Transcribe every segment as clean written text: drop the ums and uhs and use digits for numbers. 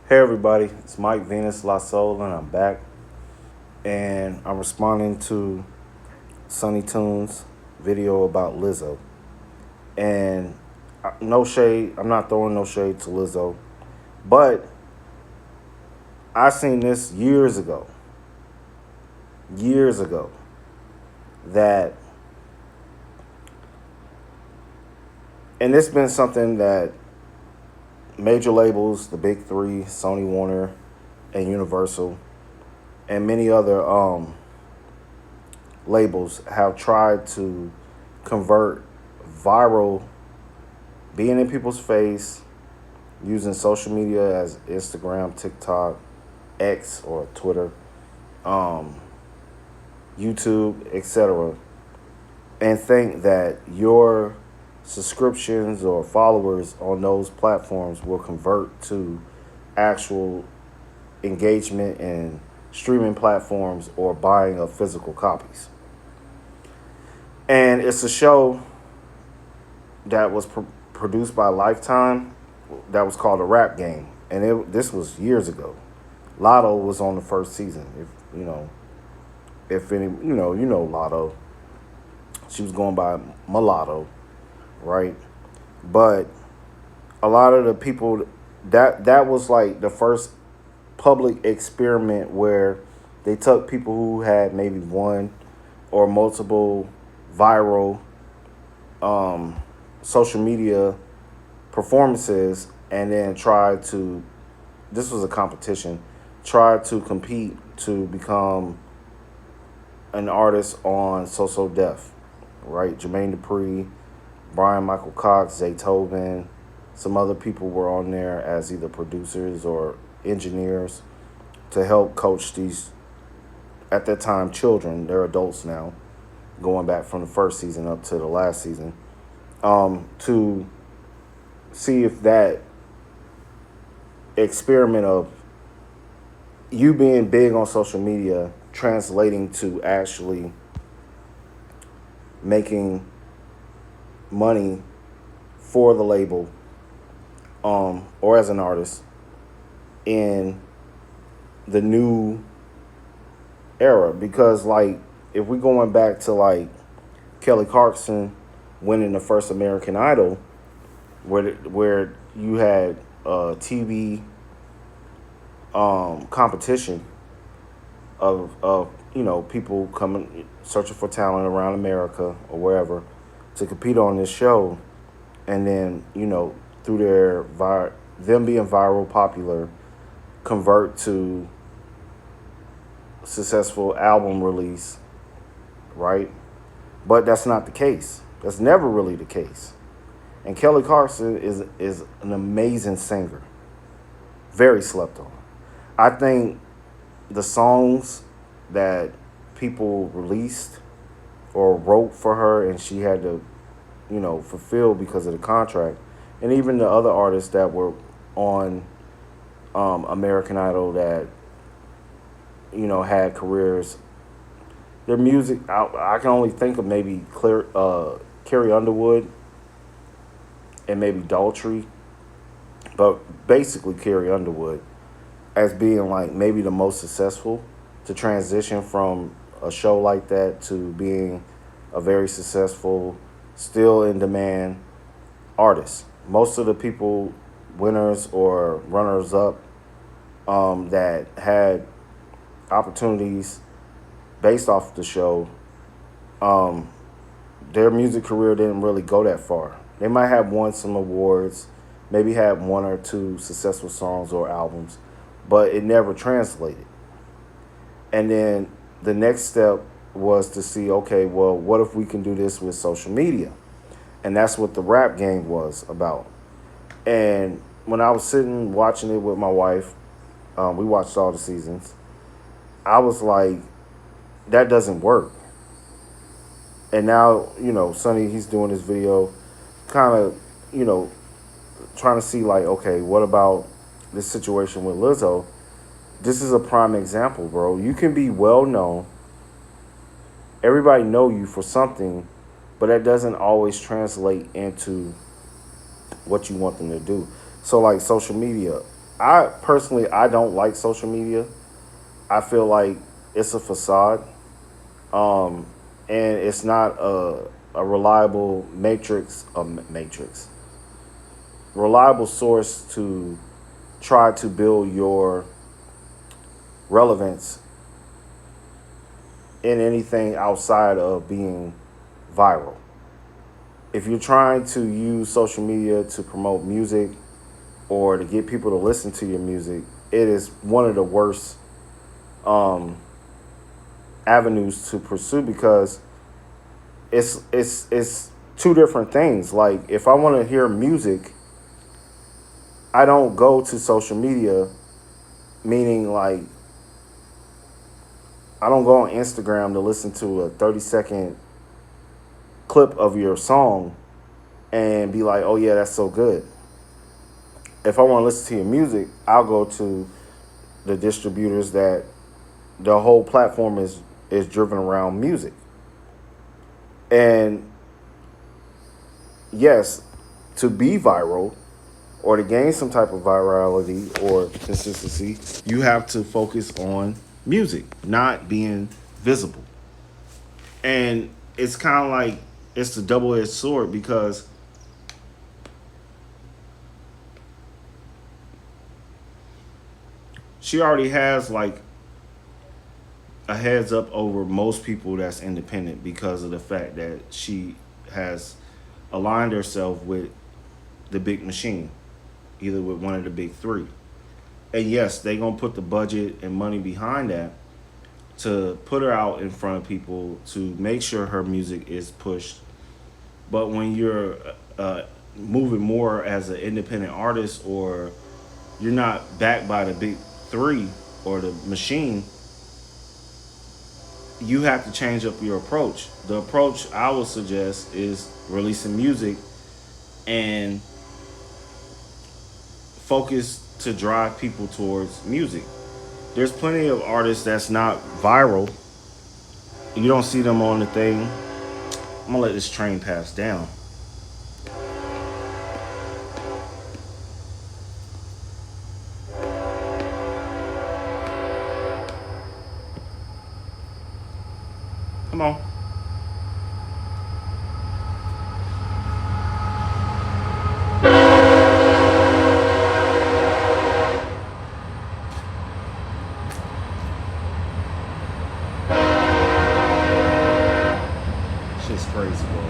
Hey everybody, it's Mike Venus La Soul, and I'm back, and I'm responding to Sunny Tunes video about Lizzo. And no shade, I'm not throwing no shade to Lizzo, but I seen this years ago, that, and it's been something that major labels, the big three, Sony, Warner, and Universal, and many other labels have tried to convert viral, being in people's face, using social media as Instagram, TikTok, X or Twitter, um, YouTube, etc., and think that your subscriptions or followers on those platforms will convert to actual engagement in streaming platforms or buying of physical copies. And it's a show that was produced by Lifetime that was called A Rap Game, and this was years ago. Lotto was on the first season. If any, Lotto. She was going by Mulatto, right? But a lot of the people, that was like the first public experiment where they took people who had maybe one or multiple viral social media performances, and then tried to, this was a competition, tried to compete to become an artist on So So Def, right? Jermaine Dupri, Brian Michael Cox, Zaytoven, some other people were on there as either producers or engineers to help coach these, at that time, children. They're adults now, going back from the first season up to the last season, to see if that experiment of you being big on social media translating to actually making money for the label, or as an artist in the new era. Because, like, if we going back to like Kelly Clarkson winning the first American Idol, where you had TV competition of people coming searching for talent around America or wherever to compete on this show, and then through them being viral, popular, convert to successful album release, right? But that's not the case. That's never really the case. And Kelly Clarkson is an amazing singer, very slept on. I think the songs that people released or wrote for her and she had to, fulfill because of the contract, and even the other artists that were on American Idol that, had careers, their music, I can only think of maybe Carrie Underwood and maybe Daltrey, but basically Carrie Underwood as being like maybe the most successful to transition from a show like that to being a very successful, still in demand artist. Most of the people, winners or runners up, that had opportunities based off the show, their music career didn't really go that far. They might have won some awards, maybe had one or two successful songs or albums, but it never translated. And then the next step was to see, okay, well, what if we can do this with social media? And that's what the Rap Game was about. And when I was sitting watching it with my wife, we watched all the seasons, I was like, that doesn't work. And now, Sonny, he's doing this video, kind of, trying to see like, okay, what about this situation with Lizzo? This is a prime example, bro. You can be well known. Everybody know you for something, but that doesn't always translate into what you want them to do. So like social media, I personally, I don't like social media. I feel like it's a facade, um, and it's not a reliable reliable source to try to build your relevance in anything outside of being viral. If you're trying to use social media to promote music or to get people to listen to your music, it is one of the worst um, avenues to pursue because it's two different things. Like if I want to hear music, I don't go to social media, meaning like I don't go on Instagram to listen to a 30-second clip of your song and be like, oh yeah, that's so good. If I want to listen to your music, I'll go to the distributors that the whole platform is driven around music. And yes, to be viral or to gain some type of virality or consistency, you have to focus on music, not being visible. And it's kind of like it's a double-edged sword because she already has like a heads up over most people that's independent because of the fact that she has aligned herself with the big machine, either with one of the big three. And yes, they gonna put the budget and money behind that to put her out in front of people to make sure her music is pushed. But when you're moving more as an independent artist or you're not backed by the big three or the machine, you have to change up your approach. The approach I would suggest is releasing music and focus to drive people towards music. There's plenty of artists that's not viral. You don't see them on the thing. I'm gonna let this train pass down. Come on. Shit's crazy, bro.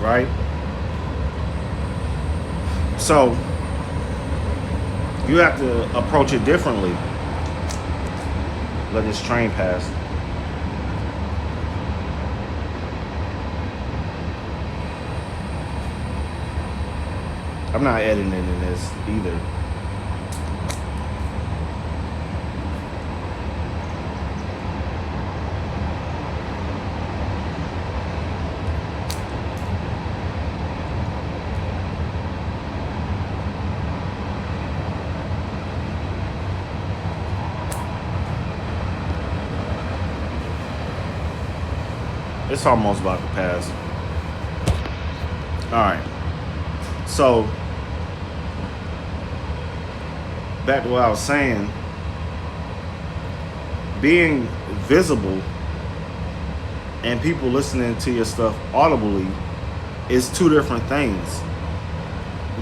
Right? So you have to approach it differently. Let this train pass. I'm not editing in this either. It's almost about to pass. All right. So back to what I was saying. Being visible and people listening to your stuff audibly is two different things.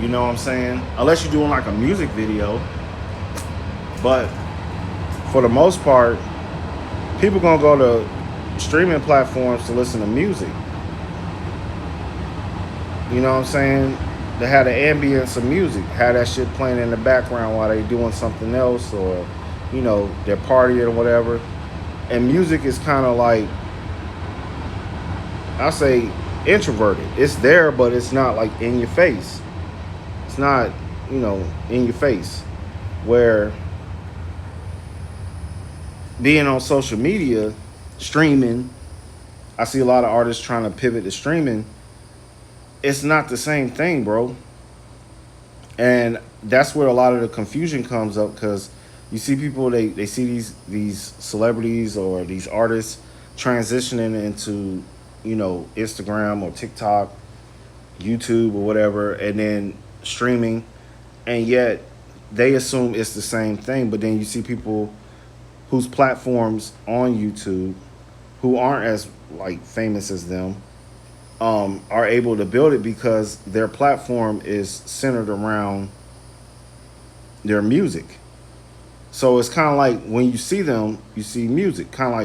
You know what I'm saying? Unless you're doing like a music video. But for the most part, people gonna go to streaming platforms to listen to music. You know what I'm saying? They have the ambience of music, have that shit playing in the background while they doing something else or, you know, they're partying or whatever. And music is kind of like, I say introverted. It's there, but it's not like in your face. It's not, you know, in your face. Where being on social media, streaming, I see a lot of artists trying to pivot to streaming. It's not the same thing, bro. And that's where a lot of the confusion comes up because you see people they see these celebrities or these artists transitioning into Instagram or TikTok, YouTube or whatever, and then streaming, and yet they assume it's the same thing. But then you see people whose platforms on YouTube who aren't as like famous as them are able to build it because their platform is centered around their music. So it's kind of like when you see them, you see music. Kind of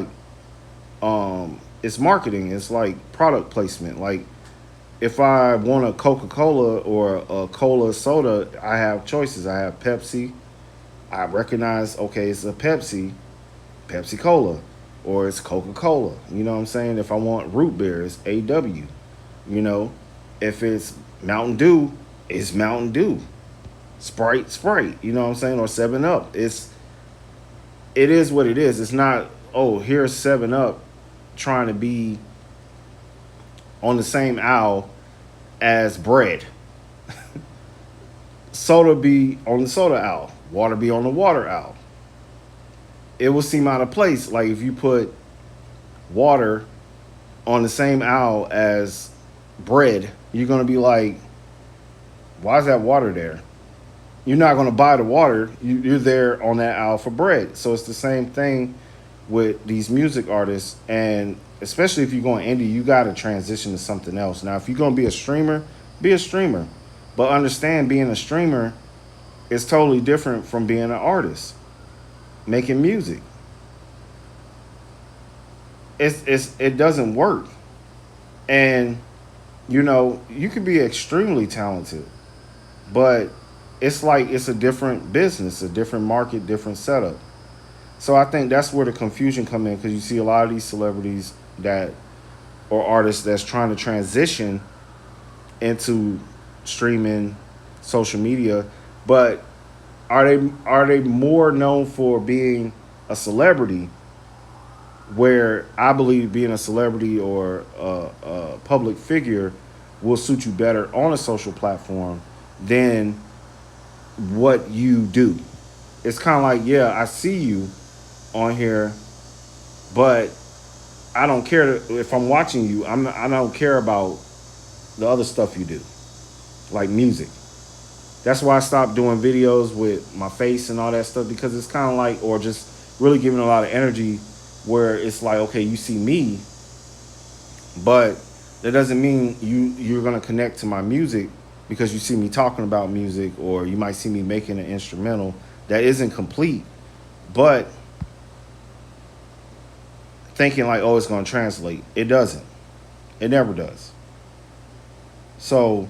like it's marketing. It's like product placement. Like if I want a Coca Cola or a cola soda, I have choices. I have Pepsi. I recognize okay, it's a Pepsi Cola, or it's Coca Cola. You know what I'm saying? If I want root beer, it's AW. You know, if it's Mountain Dew, it's Mountain Dew. Sprite. You know what I'm saying? Or Seven Up. It is what it is. It's not, oh, here's Seven Up trying to be on the same aisle as bread. Soda be on the soda aisle. Water be on the water aisle. It will seem out of place. Like if you put water on the same aisle as bread, you're gonna be like, why is that water there? You're not gonna buy the water. You're there on that aisle for bread. So it's the same thing with these music artists, and especially if you're going indie, you got to transition to something else. Now, if you're gonna be a streamer, but understand being a streamer is totally different from being an artist making music. It doesn't work, and you could be extremely talented, but it's like it's a different business, a different market, different setup. So I think that's where the confusion come in because you see a lot of these celebrities that or artists that's trying to transition into streaming, social media, but are they more known for being a celebrity? Where I believe being a celebrity or a public figure will suit you better on a social platform than what you do. It's kind of like, yeah, I see you on here, but I don't care if I'm watching you. I don't care about the other stuff you do, like music. That's why I stopped doing videos with my face and all that stuff because it's kind of like, or just really giving a lot of energy where it's like, okay, you see me, but that doesn't mean you're gonna connect to my music because you see me talking about music, or you might see me making an instrumental that isn't complete, but thinking like, oh, it's gonna translate. It doesn't. It never does. So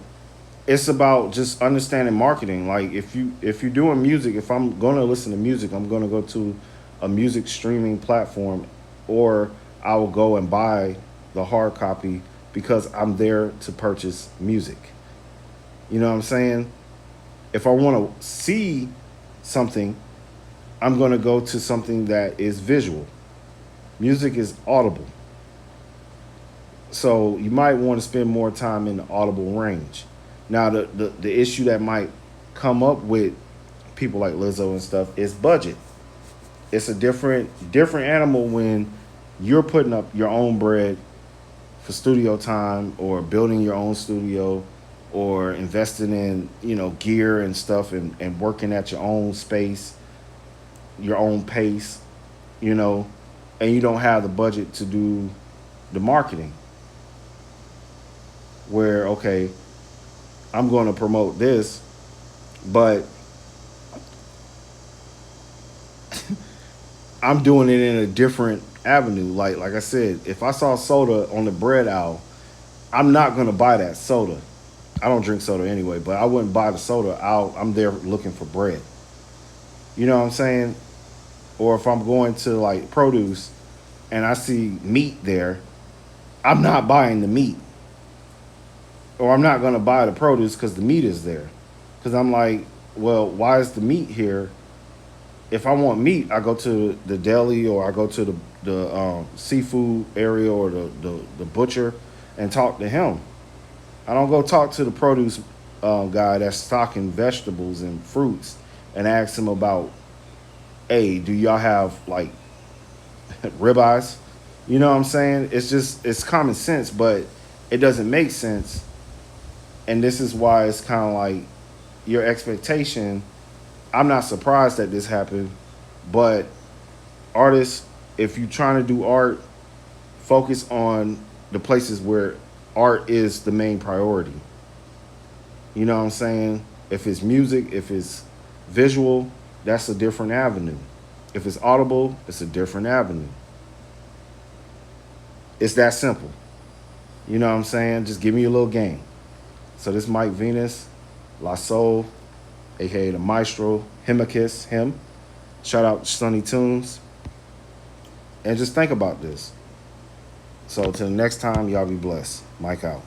it's about just understanding marketing. Like if you're doing music, if I'm gonna listen to music, I'm gonna go to a music streaming platform, or I will go and buy the hard copy because I'm there to purchase music. You know what I'm saying? If I want to see something, I'm going to go to something that is visual. Music is audible. So you might want to spend more time in the audible range. Now, the issue that might come up with people like Lizzo and stuff is budget. It's a different animal when you're putting up your own bread for studio time, or building your own studio, or investing in gear and stuff, and working at your own space, your own pace, you know, and you don't have the budget to do the marketing. Where okay, I'm going to promote this, but I'm doing it in a different avenue. Like I said, if I saw soda on the bread aisle, I'm not gonna buy that soda. I don't drink soda anyway, but I wouldn't buy the soda. I'm there looking for bread. You know what I'm saying? Or if I'm going to like produce and I see meat there, I'm not buying the meat. Or I'm not gonna buy the produce because the meat is there. Because I'm like, well, why is the meat here? If I want meat, I go to the deli, or I go to the seafood area, or the butcher and talk to him. I don't go talk to the produce guy that's stocking vegetables and fruits and ask him about, hey, do y'all have like ribeyes? You know what I'm saying? It's just it's common sense, but it doesn't make sense. And this is why it's kind of like your expectation. I'm not surprised that this happened, but artists, if you're trying to do art, focus on the places where art is the main priority. You know what I'm saying? If it's music, if it's visual, that's a different avenue. If it's audible, it's a different avenue. It's that simple. You know what I'm saying? Just give me a little game. So this Mike Venus, La Soul, aka the Maestro, Himicus, him. Shout out Sunny Tunes. And just think about this. So till next time, y'all be blessed. Mike out.